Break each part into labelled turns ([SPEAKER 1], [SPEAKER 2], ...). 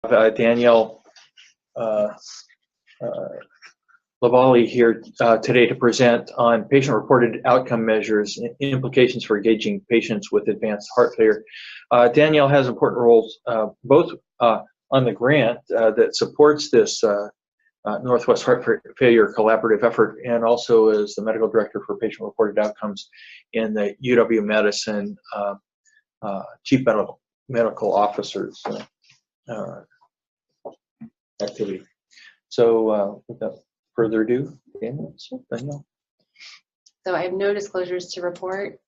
[SPEAKER 1] Danielle Lavallee here today to present on patient-reported outcome measures and implications for engaging patients with advanced heart failure. Danielle has important roles both on the grant that supports this Northwest Heart Failure Collaborative effort, and also as the medical director for patient-reported outcomes in the UW-Medicine Chief Medical Officers activity. So without further ado, Danielle.
[SPEAKER 2] So I have no disclosures to report.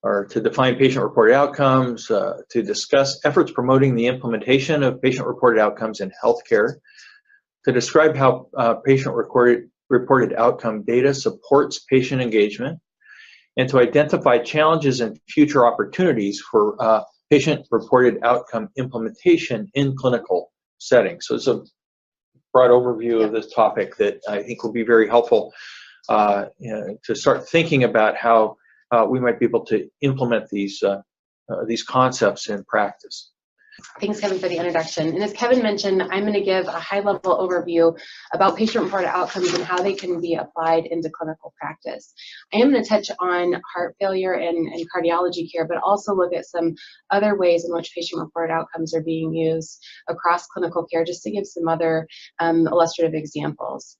[SPEAKER 1] Or to define patient-reported outcomes, to discuss efforts promoting the implementation of patient-reported outcomes in healthcare, to describe how patient-reported outcome data supports patient engagement, and to identify challenges and future opportunities for patient-reported outcome implementation in clinical settings. So it's a broad overview of this topic that I think will be very helpful to start thinking about how we might be able to implement these concepts in practice.
[SPEAKER 2] Thanks, Kevin, for the introduction. And as Kevin mentioned, I'm going to give a high-level overview about patient-reported outcomes and how they can be applied into clinical practice. I am going to touch on heart failure and cardiology care, but also look at some other ways in which patient-reported outcomes are being used across clinical care, just to give some other illustrative examples.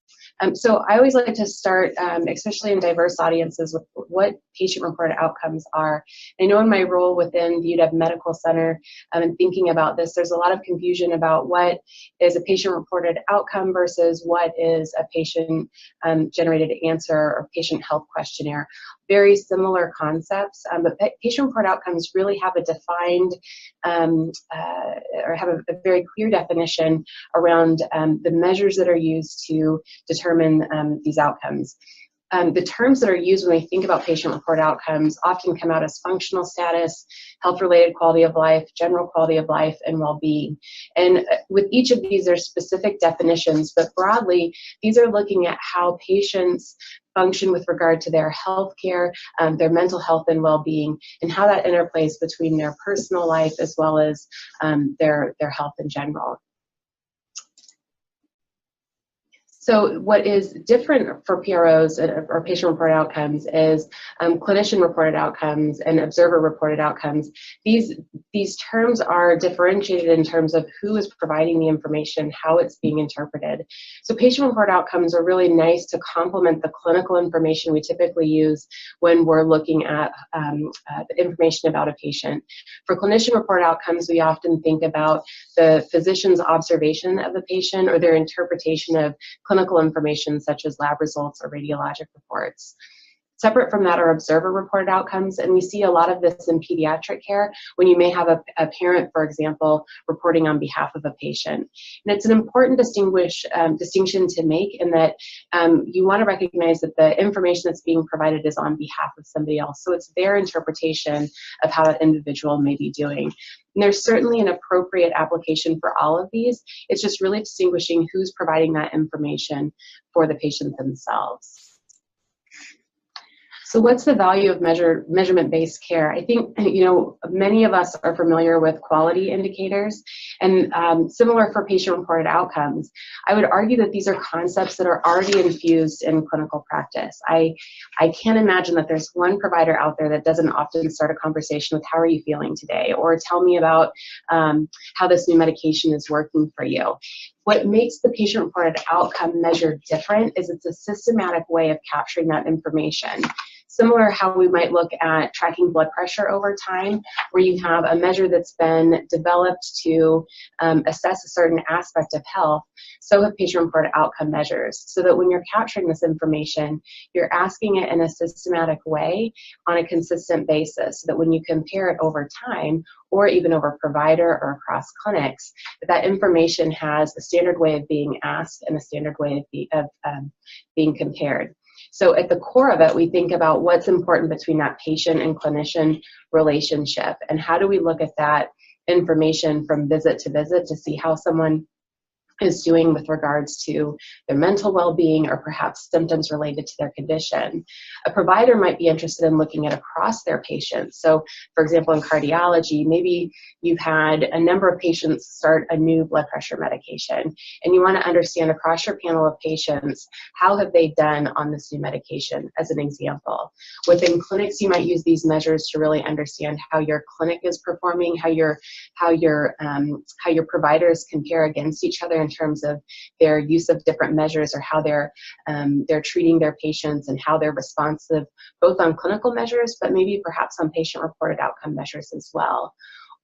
[SPEAKER 2] So I always like to start, especially in diverse audiences, with what patient-reported outcomes are. I know in my role within the UW Medical Center and thinking about this, there's a lot of confusion about what is a patient-reported outcome versus what is a patient-generated answer or patient health questionnaire. Very similar concepts, but patient-reported outcomes really have a defined or have a very clear definition around the measures that are used to determine these outcomes. The terms that are used when we think about patient-reported outcomes often come out as functional status, health-related quality of life, general quality of life, and well-being. And with each of these, there's specific definitions, but broadly, these are looking at how patients function with regard to their health care, their mental health and well-being, and how that interplays between their personal life as well as their health in general. So what is different for PROs or patient-reported outcomes is clinician-reported outcomes and observer-reported outcomes. These terms are differentiated in terms of who is providing the information, how it's being interpreted. So patient-reported outcomes are really nice to complement the clinical information we typically use when we're looking at the information about a patient. For clinician-reported outcomes, we often think about the physician's observation of the patient or their interpretation of clinical information such as lab results or radiologic reports. Separate from that are observer-reported outcomes, and we see a lot of this in pediatric care when you may have a parent, for example, reporting on behalf of a patient. And it's an important distinction to make in that you want to recognize that the information that's being provided is on behalf of somebody else. So it's their interpretation of how that individual may be doing. And there's certainly an appropriate application for all of these. It's just really distinguishing who's providing that information for the patient themselves. So what's the value of measurement-based care? I think, many of us are familiar with quality indicators, and similar for patient-reported outcomes. I would argue that these are concepts that are already infused in clinical practice. I can't imagine that there's one provider out there that doesn't often start a conversation with, how are you feeling today? Or tell me about how this new medication is working for you. What makes the patient-reported outcome measure different is it's a systematic way of capturing that information. Similar how we might look at tracking blood pressure over time, where you have a measure that's been developed to assess a certain aspect of health, so have patient-reported outcome measures, so that when you're capturing this information, you're asking it in a systematic way on a consistent basis, so that when you compare it over time, or even over provider or across clinics, that information has a standard way of being asked and a standard way of being compared. So at the core of it, we think about what's important between that patient and clinician relationship, and how do we look at that information from visit to visit to see how someone is doing with regards to their mental well-being or perhaps symptoms related to their condition. A provider might be interested in looking at across their patients. So, for example, in cardiology, maybe you've had a number of patients start a new blood pressure medication, and you want to understand across your panel of patients, how have they done on this new medication, as an example. Within clinics, you might use these measures to really understand how your clinic is performing, how your providers compare against each other in terms of their use of different measures, or how they're treating their patients and how they're responsive, both on clinical measures, but maybe perhaps on patient-reported outcome measures as well.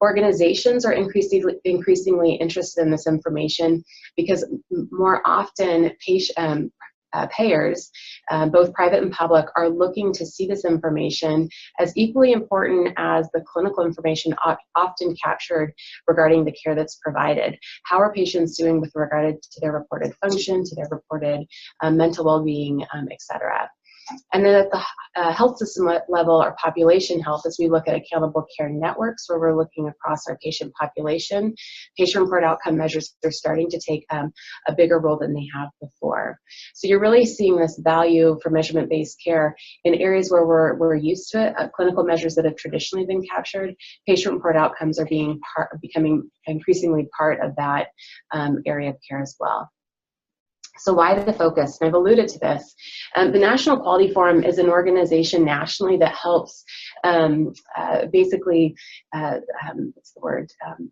[SPEAKER 2] Organizations are increasingly interested in this information because more often payers, both private and public, are looking to see this information as equally important as the clinical information often captured regarding the care that's provided. How are patients doing with regard to their reported function, to their reported mental well-being, et cetera. And then at the health system level, or population health, as we look at accountable care networks, where we're looking across our patient population, patient-reported outcome measures are starting to take a bigger role than they have before. So you're really seeing this value for measurement-based care in areas where we're used to it. Clinical measures that have traditionally been captured, patient-reported outcomes are becoming increasingly part of that area of care as well. So why the focus? And I've alluded to this. The National Quality Forum is an organization nationally that helps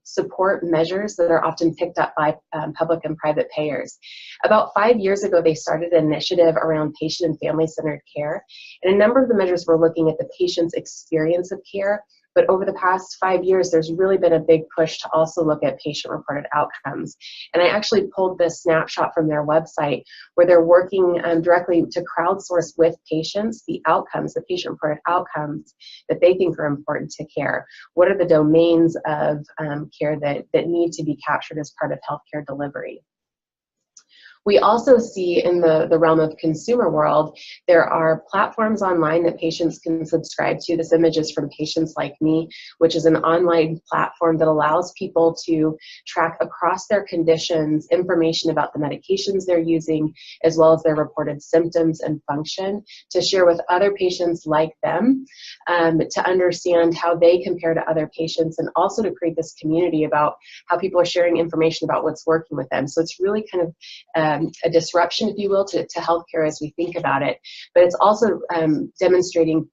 [SPEAKER 2] support measures that are often picked up by public and private payers. About 5 years ago, they started an initiative around patient and family-centered care. And a number of the measures were looking at the patient's experience of care. But over the past 5 years, there's really been a big push to also look at patient-reported outcomes. And I actually pulled this snapshot from their website, where they're working directly to crowdsource with patients the outcomes, the patient-reported outcomes that they think are important to care. What are the domains of care that need to be captured as part of healthcare delivery? We also see in the realm of consumer world, there are platforms online that patients can subscribe to. This image is from Patients Like Me, which is an online platform that allows people to track across their conditions information about the medications they're using, as well as their reported symptoms and function, to share with other patients like them, to understand how they compare to other patients, and also to create this community about how people are sharing information about what's working with them. So it's really kind of a disruption, if you will, to healthcare as we think about it. But it's also demonstrating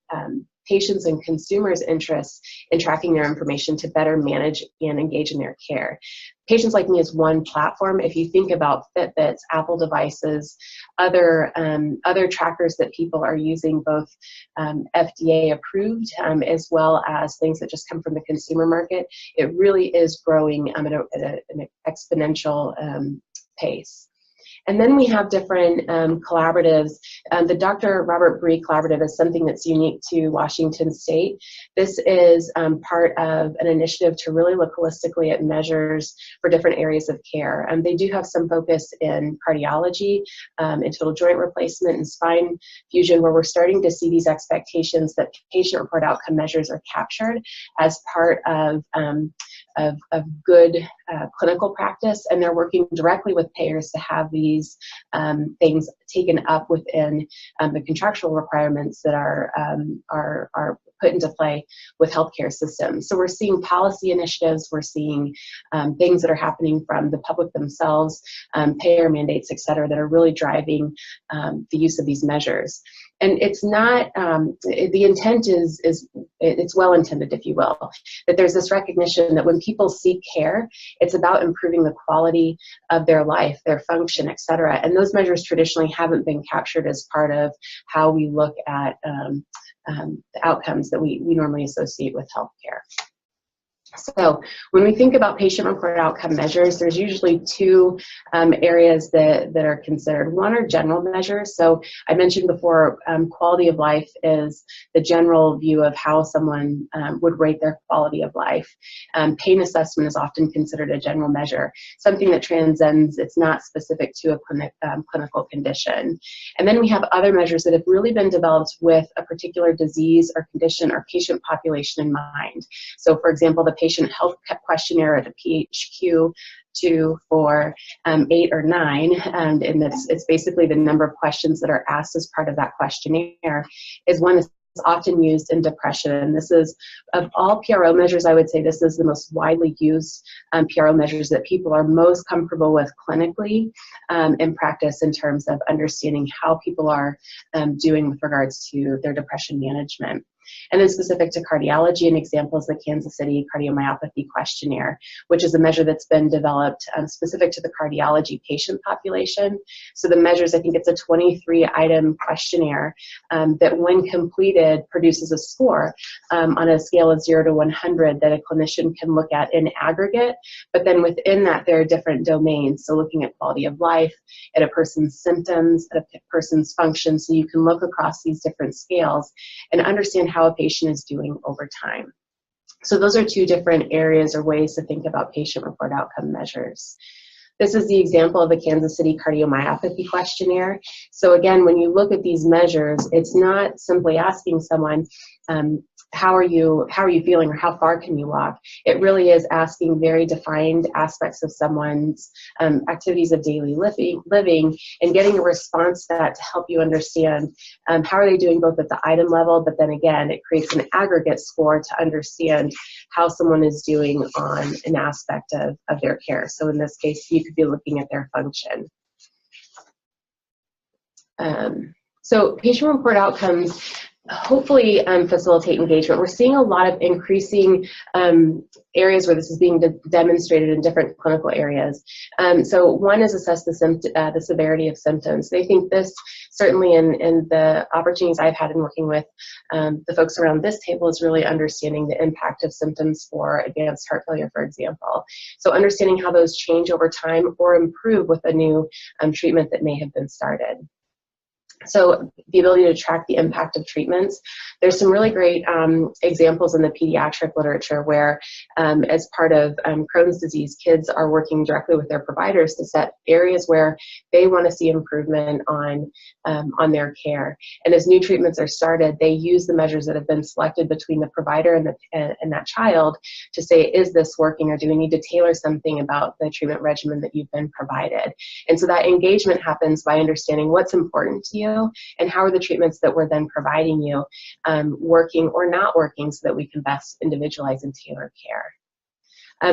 [SPEAKER 2] patients' and consumers' interests in tracking their information to better manage and engage in their care. Patients Like Me is one platform. If you think about Fitbits, Apple devices, other trackers that people are using, both FDA approved as well as things that just come from the consumer market, it really is growing at an exponential pace. And then we have different collaboratives. The Dr. Robert Bree Collaborative is something that's unique to Washington State. This is part of an initiative to really look holistically at measures for different areas of care. They do have some focus in cardiology, in total joint replacement, and spine fusion, where we're starting to see these expectations that patient-reported outcome measures are captured as part of good clinical practice, and they're working directly with payers to have these things taken up within the contractual requirements that are put into play with healthcare systems. So we're seeing policy initiatives, we're seeing things that are happening from the public themselves, payer mandates, et cetera, that are really driving the use of these measures. And it's not, the intent is it's well intended, if you will, that there's this recognition that when people seek care, it's about improving the quality of their life, their function, et cetera. And those measures traditionally haven't been captured as part of how we look at the outcomes that we normally associate with healthcare. So when we think about patient-reported outcome measures, there's usually two areas that are considered. One are general measures. So I mentioned before, quality of life is the general view of how someone would rate their quality of life. Pain assessment is often considered a general measure, something that transcends, it's not specific to a clinical condition. And then we have other measures that have really been developed with a particular disease or condition or patient population in mind. So for example, the patient health questionnaire at a PHQ 2, 4, 8, or 9, and it's basically the number of questions that are asked as part of that questionnaire, is one that's often used in depression. This is, of all PRO measures, I would say this is the most widely used PRO measures that people are most comfortable with clinically in practice in terms of understanding how people are doing with regards to their depression management. And then specific to cardiology, an example is the Kansas City Cardiomyopathy Questionnaire, which is a measure that's been developed specific to the cardiology patient population. So the measures, I think it's a 23-item questionnaire that when completed produces a score on a scale of 0 to 100 that a clinician can look at in aggregate, but then within that there are different domains. So looking at quality of life, at a person's symptoms, at a person's function, so you can look across these different scales and understand how a patient is doing over time. So those are two different areas or ways to think about patient-reported outcome measures. This is the example of the Kansas City Cardiomyopathy Questionnaire. So again, when you look at these measures, it's not simply asking someone, how are you feeling, or how far can you walk? It really is asking very defined aspects of someone's activities of daily living and getting a response to that to help you understand how are they doing both at the item level, but then again, it creates an aggregate score to understand how someone is doing on an aspect of their care. So in this case, you could be looking at their function. So patient-reported outcomes hopefully facilitate engagement. We're seeing a lot of increasing areas where this is being demonstrated in different clinical areas. So one is assess the severity of symptoms. They think this, certainly in the opportunities I've had in working with the folks around this table, is really understanding the impact of symptoms for advanced heart failure, for example. So understanding how those change over time or improve with a new treatment that may have been started. So the ability to track the impact of treatments. There's some really great examples in the pediatric literature where as part of Crohn's disease, kids are working directly with their providers to set areas where they want to see improvement on their care. And as new treatments are started, they use the measures that have been selected between the provider and that child to say, is this working, or do we need to tailor something about the treatment regimen that you've been provided? And so that engagement happens by understanding what's important to you and how are the treatments that we're then providing you working or not working, so that we can best individualize and tailor care.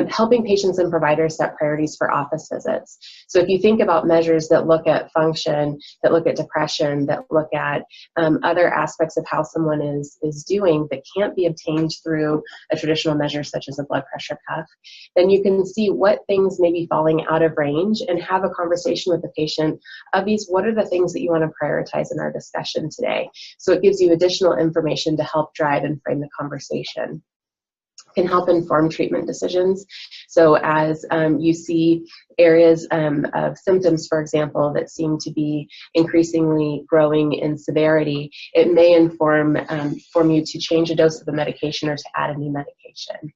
[SPEAKER 2] Helping patients and providers set priorities for office visits. So if you think about measures that look at function, that look at depression, that look at other aspects of how someone is doing that can't be obtained through a traditional measure such as a blood pressure cuff, then you can see what things may be falling out of range and have a conversation with the patient of these, what are the things that you want to prioritize in our discussion today? So it gives you additional information to help drive and frame the conversation. Can help inform treatment decisions. So as you see areas of symptoms, for example, that seem to be increasingly growing in severity, it may inform you to change a dose of the medication or to add a new medication.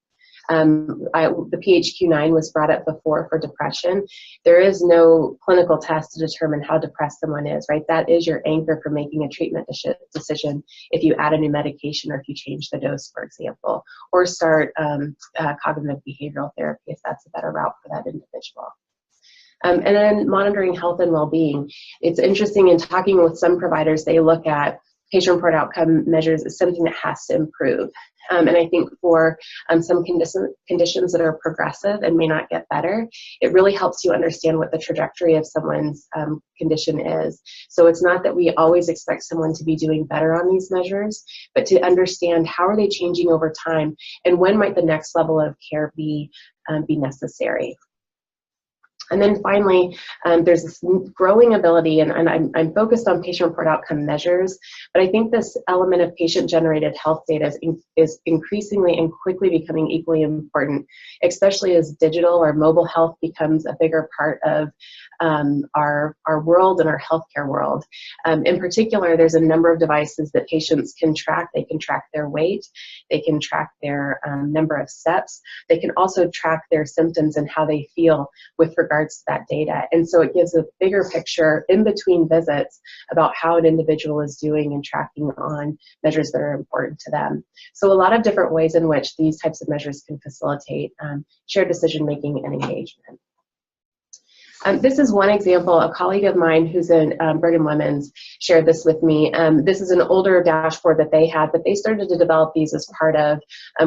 [SPEAKER 2] The PHQ-9 was brought up before for depression. There is no clinical test to determine how depressed someone is, right? That is your anchor for making a treatment decision if you add a new medication or if you change the dose, for example, or start cognitive behavioral therapy if that's a better route for that individual. And then monitoring health and well-being. It's interesting, in talking with some providers, they look at patient-reported outcome measures as something that has to improve. And I think for some conditions that are progressive and may not get better, it really helps you understand what the trajectory of someone's condition is. So it's not that we always expect someone to be doing better on these measures, but to understand how are they changing over time and when might the next level of care be necessary. And then finally, there's this growing ability, and I'm focused on patient-reported outcome measures, but I think this element of patient-generated health data is increasingly and quickly becoming equally important, especially as digital or mobile health becomes a bigger part of our world and our healthcare world. In particular, there's a number of devices that patients can track. They can track their weight, they can track their number of steps, they can also track their symptoms and how they feel with regard regards to that data. And so it gives a bigger picture in between visits about how an individual is doing and tracking on measures that are important to them. So a lot of different ways in which these types of measures can facilitate shared decision-making and engagement. This is one example. A colleague of mine who's in Brigham Women's shared this with me. This is an older dashboard that they had, but they started to develop these as part of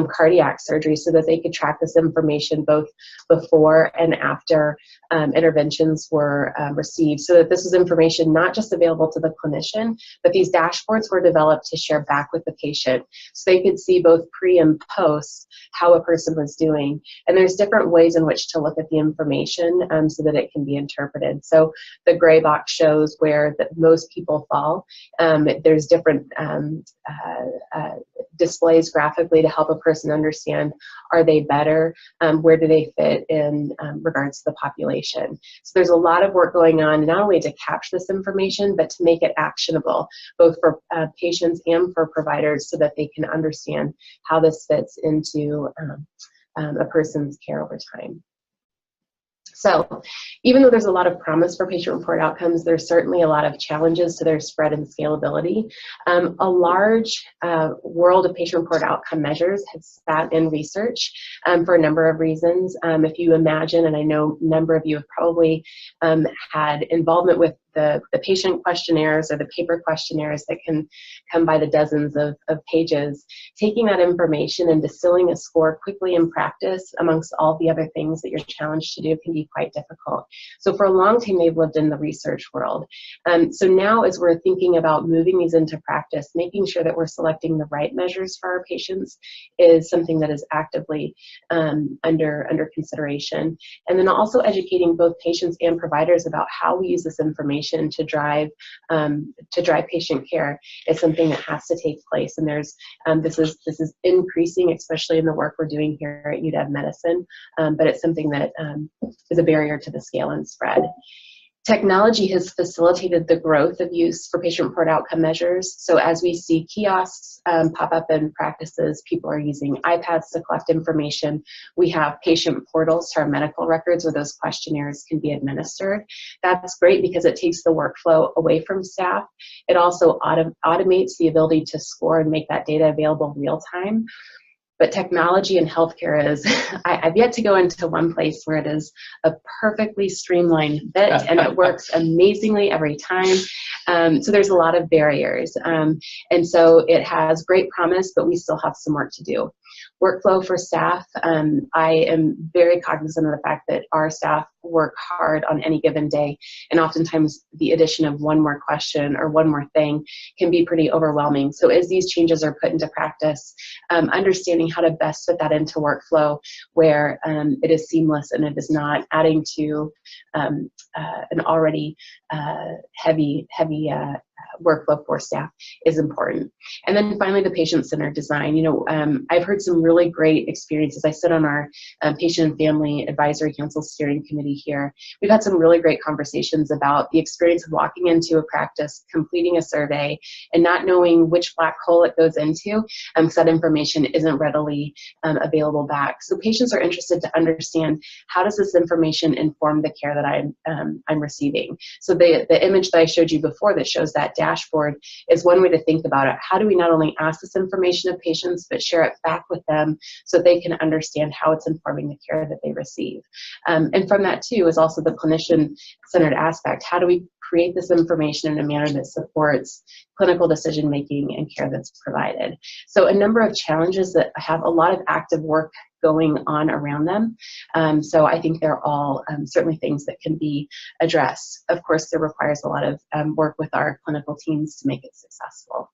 [SPEAKER 2] cardiac surgery so that they could track this information both before and after interventions were received, so that this was information not just available to the clinician, but these dashboards were developed to share back with the patient so they could see both pre and post how a person was doing. And there's different ways in which to look at the information so that it can be interpreted. So the gray box shows where most people fall. There's different displays graphically to help a person understand, are they better, where do they fit in regards to the population. So there's a lot of work going on, not only to capture this information, but to make it actionable, both for patients and for providers, so that they can understand how this fits into a person's care over time. So even though there's a lot of promise for patient-reported outcomes, there's certainly a lot of challenges to their spread and scalability. A large world of patient-reported outcome measures has sat in research for a number of reasons. If you imagine, and I know a number of you have probably had involvement with the patient questionnaires or the paper questionnaires that can come by the dozens of pages, taking that information and distilling a score quickly in practice amongst all the other things that you're challenged to do can be quite difficult. So for a long time, they've lived in the research world. So now as we're thinking about moving these into practice, making sure that we're selecting the right measures for our patients is something that is actively under consideration. And then also educating both patients and providers about how we use this information to drive patient care is something that has to take place. And there's this is increasing, especially in the work we're doing here at UW Medicine, but it's something that is a barrier to the scale and spread. Technology has facilitated the growth of use for patient-reported outcome measures. So as we see kiosks pop up in practices, people are using iPads to collect information. We have patient portals to our medical records where those questionnaires can be administered. That's great because it takes the workflow away from staff. It also automates the ability to score and make that data available real time. But technology in healthcare is, I've yet to go into one place where it is a perfectly streamlined bit and it works amazingly every time. So there's a lot of barriers. And so it has great promise, but we still have some work to do. Workflow for staff, I am very cognizant of the fact that our staff work hard on any given day, and oftentimes the addition of one more question or one more thing can be pretty overwhelming. So as these changes are put into practice, understanding how to best fit that into workflow where it is seamless and it is not adding to an already heavy workflow for staff is important. And then finally, the patient-centered design. You know, I've heard some really great experiences. I sit on our Patient and Family Advisory Council Steering Committee here. We've had some really great conversations about the experience of walking into a practice, completing a survey, and not knowing which black hole it goes into, because that information isn't readily available back. So patients are interested to understand, how does this information inform the care that I'm receiving? So the image that I showed you before that shows that dashboard is one way to think about it. How do we not only ask this information of patients, but share it back with them so they can understand how it's informing the care that they receive? And from that too is also the clinician-centered aspect. How do we create this information in a manner that supports clinical decision-making and care that's provided? So a number of challenges that have a lot of active work going on around them. So I think they're all certainly things that can be addressed. Of course, there requires a lot of work with our clinical teams to make it successful.